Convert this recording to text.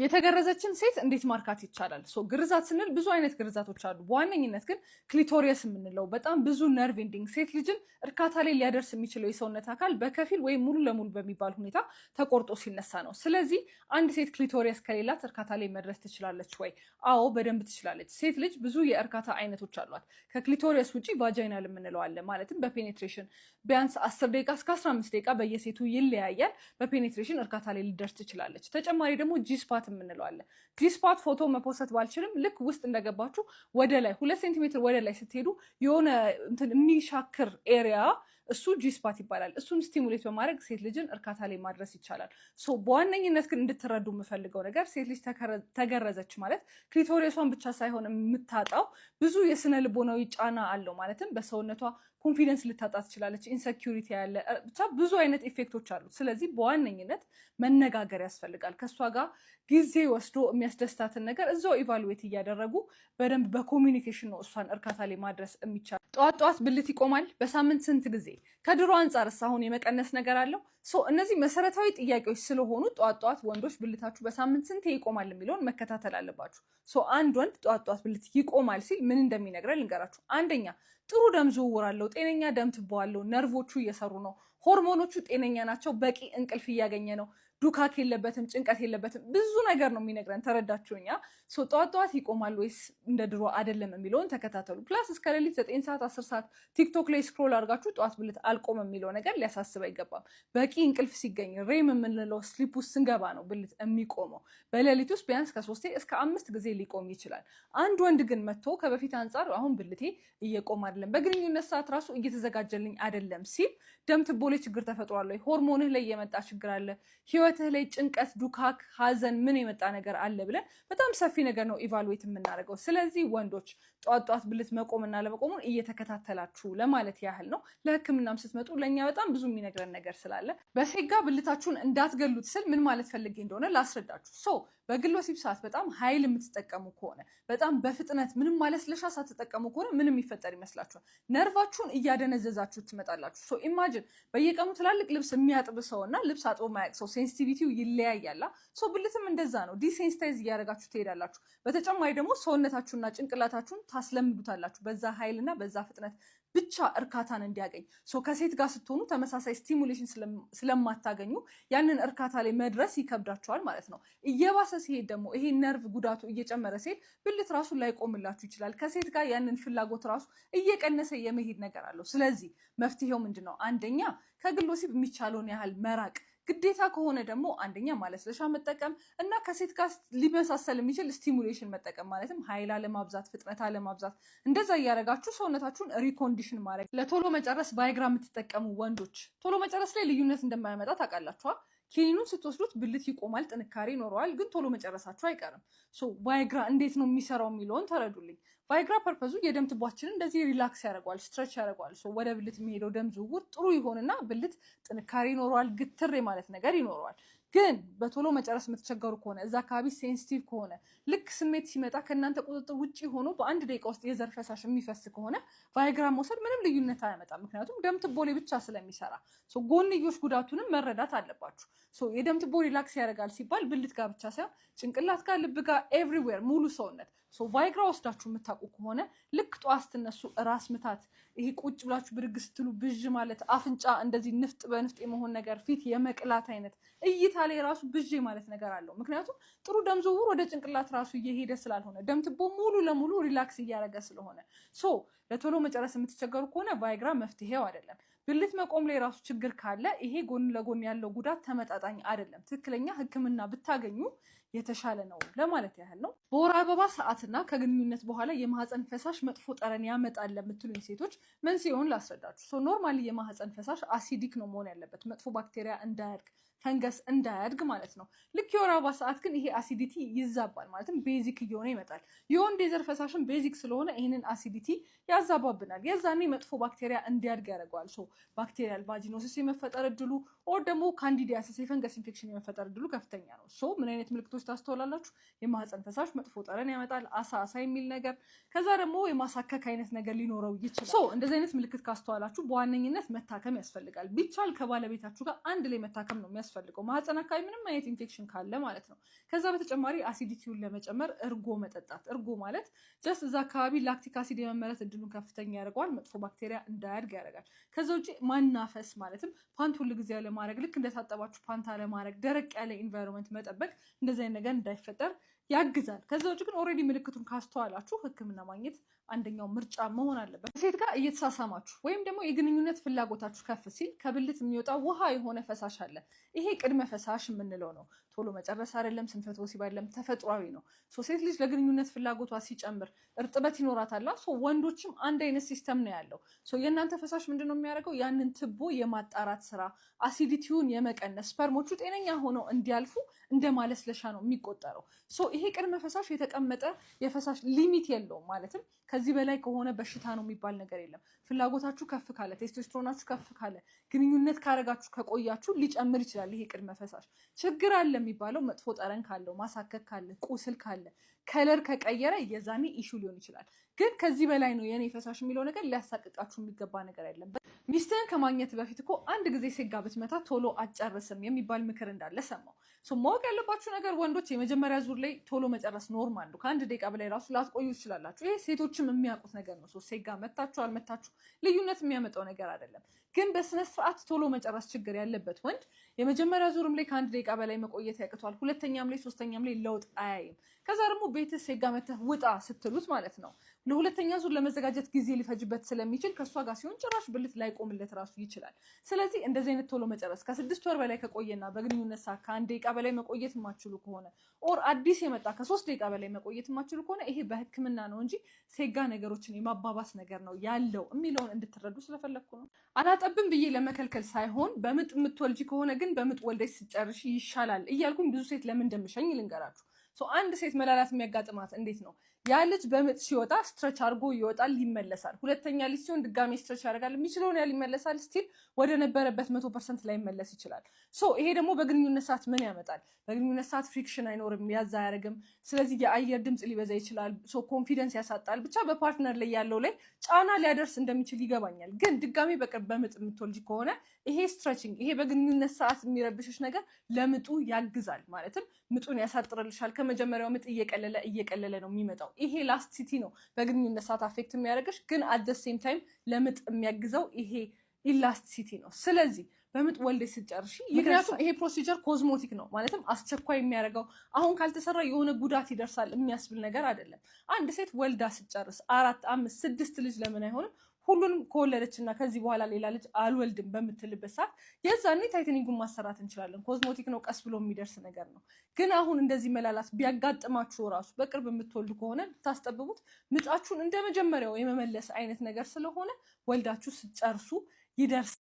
የተገረዘችን ሴት እንዴት ማርካት ይቻላል? ግርዛት ስንል ብዙ አይነት ግርዛቶች አሉ። በዋነኝነት ግን ክሊቶሪየስ የምንለው በጣም ብዙ ነርቭ ኤንዲንግ ሴት ልጅን እርካታ ላይ ሊያደርስ የሚችለው የሰውነት አካል በከፊል ወይም ሙሉ ለሙሉ በሚባል ሁኔታ ተቆርጦ ሲነሳ ነው። ስለዚህ አንድ ሴት ክሊቶሪየስ ከሌላት እርካታ ላይ መድረስ ትችላለች ወይ? አዎ በደንብ ትችላለች። ሴት ልጅ ብዙ የእርካታ አይነቶች አሏት። ከክሊቶሪየስ ውጭ ቫጃይናል የምንለው አለ። ማለትም በፔኔትሬሽን ቢያንስ 10 ደቂቃ እስከ 15 ደቂቃ በየሴቱ ይለያያል። በፔኔትሬሽን እርካታ ላይ ሊደርስ ትችላለች። ተጨማሪ ደግሞ ጂስፓት የምንለው አለ። ጂስፓት ፎቶ መፖሰት ባልችልም ልክ ውስጥ እንደገባችሁ ወደ ላይ 2 ሴንቲሜትር ወደ ላይ ስትሄዱ የሆነ የሚሻክር ኤሪያ እሱ ጂስፓት ይባላል። እሱን ስቲሙሌት በማድረግ ሴት ልጅን እርካታ ላይ ማድረስ ይቻላል። በዋነኝነት ግን እንድትረዱ የምፈልገው ነገር ሴት ልጅ ተገረዘች ማለት ክሊቶሪየሷን ብቻ ሳይሆን የምታጣው ብዙ የስነ ልቦናዊ ጫና አለው። ማለትም በሰውነቷ ኮንፊደንስ ልታጣ ትችላለች። ኢንሴኪዩሪቲ ያለ ብቻ ብዙ አይነት ኢፌክቶች አሉት። ስለዚህ በዋነኝነት መነጋገር ያስፈልጋል። ከእሷ ጋር ጊዜ ወስዶ የሚያስደስታትን ነገር እዛው ኢቫሉዌት እያደረጉ በደንብ በኮሚኒኬሽን ነው እሷን እርካታ ላይ ማድረስ የሚቻል። ጠዋት ጠዋት ብልት ይቆማል? በሳምንት ስንት ጊዜ? ከድሮ አንጻርስ አሁን የመቀነስ ነገር አለው? እነዚህ መሰረታዊ ጥያቄዎች ስለሆኑ ጠዋት ጠዋት ወንዶች ብልታችሁ በሳምንት ስንት ይቆማል የሚለውን መከታተል አለባችሁ። አንድ ወንድ ጠዋት ጠዋት ብልት ይቆማል ሲል ምን እንደሚነግረን ልንገራችሁ። አንደኛ ጥሩ ደም ዝውውር አለው፣ ጤነኛ ደም ትቦ አለው፣ ነርቮቹ እየሰሩ ነው፣ ሆርሞኖቹ ጤነኛ ናቸው፣ በቂ እንቅልፍ እያገኘ ነው፣ ዱካክ የለበትም፣ ጭንቀት የለበትም። ብዙ ነገር ነው የሚነግረን። ተረዳችሁኛ? ጠዋት ጠዋት ይቆማል ወይስ እንደ ድሮ አይደለም የሚለውን ተከታተሉ። ፕላስ እስከ ሌሊት 9 ሰዓት 10 ሰዓት ቲክቶክ ላይ ስክሮል አድርጋችሁ ጠዋት ብልት አልቆም የሚለው ነገር ሊያሳስብ አይገባም። በቂ እንቅልፍ ሲገኝ ሬም የምንለው ስሊፕ ውስጥ ስንገባ ነው ብልት የሚቆመው። በሌሊት ውስጥ ቢያንስ ከ3 እስከ 5 ጊዜ ሊቆም ይችላል። አንድ ወንድ ግን መጥቶ ከበፊት አንጻር አሁን ብልቴ እየቆም አይደለም፣ በግንኙነት ሰዓት ራሱ እየተዘጋጀልኝ አይደለም ሲል ደም ትቦ ላይ ችግር ተፈጥሯል ወይ? ሆርሞንህ ላይ የመጣ ችግር አለ? ህይወትህ ላይ ጭንቀት፣ ዱካክ፣ ሀዘን ምን የመጣ ነገር አለ ብለን በጣም ሰፊ ነገር ነው ኢቫሉዌት የምናደርገው። ስለዚህ ወንዶች ጠዋት ጠዋት ብልት መቆምና ለመቆሙን እየተከታተላችሁ ለማለት ያህል ነው። ለህክምናም ስትመጡ ለእኛ በጣም ብዙ የሚነግረን ነገር ስላለ በሴጋ ብልታችሁን እንዳትገሉት ስል ምን ማለት ፈልጌ እንደሆነ ላስረዳችሁ። በግል ወሲብ ሰዓት በጣም ኃይል የምትጠቀሙ ከሆነ በጣም በፍጥነት ምንም ማለስለሻ ሳትጠቀሙ ከሆነ ምንም ይፈጠር ይመስላችኋል? ነርቫችሁን እያደነዘዛችሁ ትመጣላችሁ። ኢማጅን በየቀኑ ትላልቅ ልብስ የሚያጥብ ሰው እና ልብስ አጥቦ ማያቅ ሰው ሴንሲቲቪቲው ይለያያላ። ብልትም እንደዛ ነው። ዲሴንሲታይዝ እያደረጋችሁ ትሄዳላችሁ። በተጨማሪ ደግሞ ሰውነታችሁና ጭንቅላታችሁን ታስለምዱታላችሁ በዛ ኃይልና በዛ ፍጥነት ብቻ እርካታን እንዲያገኝ። ከሴት ጋር ስትሆኑ ተመሳሳይ ስቲሙሌሽን ስለማታገኙ ያንን እርካታ ላይ መድረስ ይከብዳቸዋል ማለት ነው። እየባሰ ሲሄድ ደግሞ ይሄ ነርቭ ጉዳቱ እየጨመረ ሲሄድ ብልት ራሱ ላይቆምላችሁ ይችላል። ከሴት ጋር ያንን ፍላጎት ራሱ እየቀነሰ የመሄድ ነገር አለው። ስለዚህ መፍትሄው ምንድን ነው? አንደኛ ከግል ወሲብ የሚቻለውን ያህል መራቅ። ግዴታ ከሆነ ደግሞ አንደኛ ማለስለሻ መጠቀም እና ከሴት ጋር ሊመሳሰል የሚችል ስቲሙሌሽን መጠቀም፣ ማለትም ኃይል አለማብዛት፣ ፍጥነት አለማብዛት። እንደዛ እያደረጋችሁ ሰውነታችሁን ሪኮንዲሽን ማድረግ። ለቶሎ መጨረስ ቫይግራ የምትጠቀሙ ወንዶች ቶሎ መጨረስ ላይ ልዩነት እንደማያመጣ ታውቃላችኋ። ኪኒኑን ስትወስዱት ብልት ይቆማል፣ ጥንካሬ ይኖረዋል፣ ግን ቶሎ መጨረሳችሁ አይቀርም። ቫይግራ እንዴት ነው የሚሰራው የሚለውን ተረዱልኝ። ቫይግራ ፐርፐዙ የደም ትቧችንን እንደዚህ ሪላክስ ያደርገዋል፣ ስትሬች ያደርገዋል። ወደ ብልት የሚሄደው ደም ዝውውር ጥሩ ይሆንና ብልት ጥንካሬ ይኖረዋል፣ ግትር ማለት ነገር ይኖረዋል። ግን በቶሎ መጨረስ የምትቸገሩ ከሆነ እዛ አካባቢ ሴንሲቲቭ ከሆነ ልክ ስሜት ሲመጣ ከእናንተ ቁጥጥር ውጭ ሆኖ በአንድ ደቂቃ ውስጥ የዘር ፈሳሽ የሚፈስ ከሆነ ቫይግራ መውሰድ ምንም ልዩነት አያመጣም። ምክንያቱም ደም ትቦ ላይ ብቻ ስለሚሰራ። ጎንዮሽ ጉዳቱንም መረዳት አለባችሁ። የደም ትቦ ሪላክስ ያደርጋል ሲባል ብልት ጋር ብቻ ሳይሆን ጭንቅላት ጋር፣ ልብ ጋር፣ ኤቭሪዌር ሙሉ ሰውነት። ቫይግራ ወስዳችሁ የምታውቁ ከሆነ ልክ ጠዋት ስትነሱ ራስ ምታት፣ ይሄ ቁጭ ብላችሁ ብድግ ስትሉ ብዥ ማለት፣ አፍንጫ እንደዚህ ንፍጥ በንፍጥ የመሆን ነገር፣ ፊት የመቅላት አይነት፣ እይታ ላይ ራሱ ብዥ ማለት ነገር አለው። ምክንያቱም ጥሩ ደም ዝውውር ወደ ጭንቅላት ራሱ እየሄደ ስላልሆነ ደም ትቦ ሙሉ ለሙሉ ሪላክስ እያደረገ ስለሆነ ለቶሎ መጨረስ የምትቸገሩ ከሆነ ቫይግራ መፍትሄው አይደለም። ብልት መቆም ላይ ራሱ ችግር ካለ ይሄ ጎን ለጎን ያለው ጉዳት ተመጣጣኝ አይደለም። ትክክለኛ ሕክምና ብታገኙ የተሻለ ነው ለማለት ያህል ነው። በወር አበባ ሰዓትና ከግንኙነት በኋላ የማህፀን ፈሳሽ መጥፎ ጠረን ያመጣል ለምትሉኝ ሴቶች መንስኤውን ላስረዳችሁ። ኖርማሊ የማህፀን ፈሳሽ አሲዲክ ነው መሆን ያለበት፣ መጥፎ ባክቴሪያ እንዳያድግ፣ ፈንገስ እንዳያድግ ማለት ነው። ልክ የወር አበባ ሰዓት ግን ይሄ አሲዲቲ ይዛባል፣ ማለትም ቤዚክ እየሆነ ይመጣል። የወንድ የዘር ፈሳሽን ቤዚክ ስለሆነ ይህንን አሲዲቲ ያዛባብናል። የዛኔ መጥፎ ባክቴሪያ እንዲያድግ ያደርገዋል። ባክቴሪያል ቫጂኖሲስ የመፈጠር እድሉ፣ ኦር ደግሞ ካንዲዲያሲስ የፈንገስ ኢንፌክሽን የመፈጠር እድሉ ከፍተኛ ነው። ሶ ምን አይነት ምልክቶች ታስተውላላችሁ? የማህፀን ፈሳሽ መጥፎ ጠረን ያመጣል፣ አሳ የሚል ነገር፣ ከዛ ደግሞ የማሳከክ አይነት ነገር ሊኖረው ይችላል። ሶ እንደዚህ አይነት ምልክት ካስተዋላችሁ በዋነኝነት መታከም ያስፈልጋል። ቢቻል ከባለቤታችሁ ጋር አንድ ላይ መታከም ነው የሚያስፈልገው፣ ማህፀን አካባቢ ምንም አይነት ኢንፌክሽን ካለ ማለት ነው። ከዛ በተጨማሪ አሲዲቲውን ለመጨመር እርጎ መጠጣት። እርጎ ማለት ጀስት እዛ አካባቢ ላክቲክ አሲድ የመመረት እድሉን ከፍተኛ ያደርገዋል፣ መጥፎ ባክቴሪያ እንዳያድግ ያደርጋል። ከዛ ውጭ ማናፈስ ማለትም ፓንት ሁሉ ጊዜ ያለማድረግ፣ ልክ እንደታጠባችሁ ፓንት አለማድረግ፣ ደረቅ ያለ ኢንቫይሮንመንት መጠበቅ እንደዚህ አይነት ነገር እንዳይፈጠር ያግዛል። ከዛ ውጭ ግን ኦልሬዲ ምልክቱን ካስተዋላችሁ ሕክምና ማግኘት አንደኛው ምርጫ መሆን አለበት። ሴት ጋር እየተሳሳማችሁ ወይም ደግሞ የግንኙነት ፍላጎታችሁ ከፍ ሲል ከብልት የሚወጣ ውሃ የሆነ ፈሳሽ አለ። ይሄ ቅድመ ፈሳሽ የምንለው ነው። ቶሎ መጨረስ አይደለም፣ ስንፈተ ወሲብ አይደለም፣ ተፈጥሯዊ ነው። ሴት ልጅ ለግንኙነት ፍላጎቷ ሲጨምር እርጥበት ይኖራታል። ወንዶችም አንድ አይነት ሲስተም ነው ያለው። የእናንተ ፈሳሽ ምንድነው የሚያደርገው? ያንን ትቦ የማጣራት ስራ፣ አሲዲቲውን የመቀነስ፣ ስፐርሞቹ ጤነኛ ሆነው እንዲያልፉ እንደ ማለስለሻ ነው የሚቆጠረው። ይሄ ቅድመ ፈሳሽ የተቀመጠ የፈሳሽ ሊሚት የለውም። ማለትም ከዚህ በላይ ከሆነ በሽታ ነው የሚባል ነገር የለም። ፍላጎታችሁ ከፍ ካለ፣ ቴስቶስትሮናችሁ ከፍ ካለ፣ ግንኙነት ካረጋችሁ ከቆያችሁ ሊጨምር ይችላል። ይሄ ቅድመ ፈሳሽ ችግር አለ የሚባለው መጥፎ ጠረን ካለው፣ ማሳከክ ካለ፣ ቁስል ካለ፣ ከለር ከቀየረ የዛኔ ኢሹ ሊሆን ይችላል። ግን ከዚህ በላይ ነው የኔ ፈሳሽ የሚለው ነገር ሊያሳቅቃችሁ የሚገባ ነገር አይደለም። ሚስትህን ከማግኘት በፊት እኮ አንድ ጊዜ ሴጋ ብትመታ ቶሎ አጨርስም የሚባል ምክር እንዳለ ሰማው። ማወቅ ያለባችሁ ነገር ወንዶች የመጀመሪያ ዙር ላይ ቶሎ መጨረስ ኖርማል ነው። ከአንድ ደቂቃ በላይ ራሱ ላትቆዩ ትችላላችሁ። ይሄ ሴቶችም የሚያውቁት ነገር ነው። ሴጋ መታችሁ አልመታችሁ ልዩነት የሚያመጣው ነገር አይደለም። ግን በስነ ስርዓት ቶሎ መጨረስ ችግር ያለበት ወንድ የመጀመሪያ ዙርም ላይ ከአንድ ደቂቃ በላይ መቆየት ያቅቷል። ሁለተኛም ላይ ሶስተኛም ላይ ለውጥ አያይም። ከዛ ደግሞ ቤት ሴጋ መተህ ውጣ ስትሉት ማለት ነው ለሁለተኛ ዙር ለመዘጋጀት ጊዜ ሊፈጅበት ስለሚችል ከእሷ ጋር ሲሆን ጭራሽ ብልት ላይቆምለት ራሱ ይችላል። ስለዚህ እንደዚህ አይነት ቶሎ መጨረስ ከ6 ወር በላይ ከቆየና በግንኙነት ሰዓት ከ1 ደቂቃ በላይ መቆየት የማትችሉ ከሆነ ኦር አዲስ የመጣ ከ3 ደቂቃ በላይ መቆየት የማትችሉ ከሆነ ይሄ በሕክምና ነው እንጂ ሴጋ ነገሮችን የማባባስ ነገር ነው ያለው የሚለውን እንድትረዱ ስለፈለግኩ ነው። አላጠብም ብዬ ለመከልከል ሳይሆን በምጥ የምትወልጂ ከሆነ ግን በምጥ ወልደሽ ስጨርሽ ይሻላል እያልኩኝ ብዙ ሴት ለምን እንደምሸኝ ልንገራችሁ። አንድ ሴት መላላት የሚያጋጥማት እንዴት ነው? ያ ልጅ በምጥ ሲወጣ ስትረች አድርጎ ይወጣል፣ ይመለሳል። ሁለተኛ ልጅ ሲሆን ድጋሜ ስትረች ያደርጋል፣ የሚችለውን ያህል ይመለሳል። ስቲል ወደ ነበረበት 100% ላይ መለስ ይችላል። ይሄ ደግሞ በግንኙነት ሰዓት ምን ያመጣል? በግንኙነት ሰዓት ፍሪክሽን አይኖርም፣ ያዝ አያደርግም። ስለዚህ የአየር ድምፅ ሊበዛ ይችላል፣ ኮንፊደንስ ያሳጣል። ብቻ በፓርትነር ላይ ያለው ላይ ጫና ሊያደርስ እንደሚችል ይገባኛል። ግን ድጋሜ በቅርብ በምጥ የምትወልጂ ከሆነ ይሄ ስትረችንግ፣ ይሄ በግንኙነት ሰዓት የሚረብሽሽ ነገር ለምጡ ያግዛል። ማለትም ምጡን ያሳጥርልሻል። ከመጀመሪያው ምጥ እየቀለለ ነው የሚመጣው። ይሄ ላስቲሲቲ ነው በግንኙነት ሰዓት አፌክት የሚያደርግሽ። ግን አት ዘ ሴም ታይም ለምጥ የሚያግዘው ይሄ ኢላስቲሲቲ ነው። ስለዚህ በምጥ ወልደሽ ስትጨርሺ፣ ምክንያቱም ይሄ ፕሮሲጀር ኮዝሞቲክ ነው ማለትም አስቸኳይ የሚያደርገው አሁን ካልተሰራ የሆነ ጉዳት ይደርሳል የሚያስብል ነገር አይደለም። አንድ ሴት ወልዳ ስትጨርስ 4፣ 5፣ 6 ልጅ ለምን አይሆንም? ሁሉንም ከወለደች እና ከዚህ በኋላ ሌላ ልጅ አልወልድም በምትልበት ሰዓት የዛኔ ታይትኒንጉን ማሰራት እንችላለን። ኮዝሞቲክ ነው፣ ቀስ ብሎ የሚደርስ ነገር ነው። ግን አሁን እንደዚህ መላላት ቢያጋጥማችሁ ራሱ በቅርብ የምትወልዱ ከሆነ ልታስጠብቡት ምጣችሁን እንደ መጀመሪያው የመመለስ አይነት ነገር ስለሆነ ወልዳችሁ ስትጨርሱ ይደርሳል።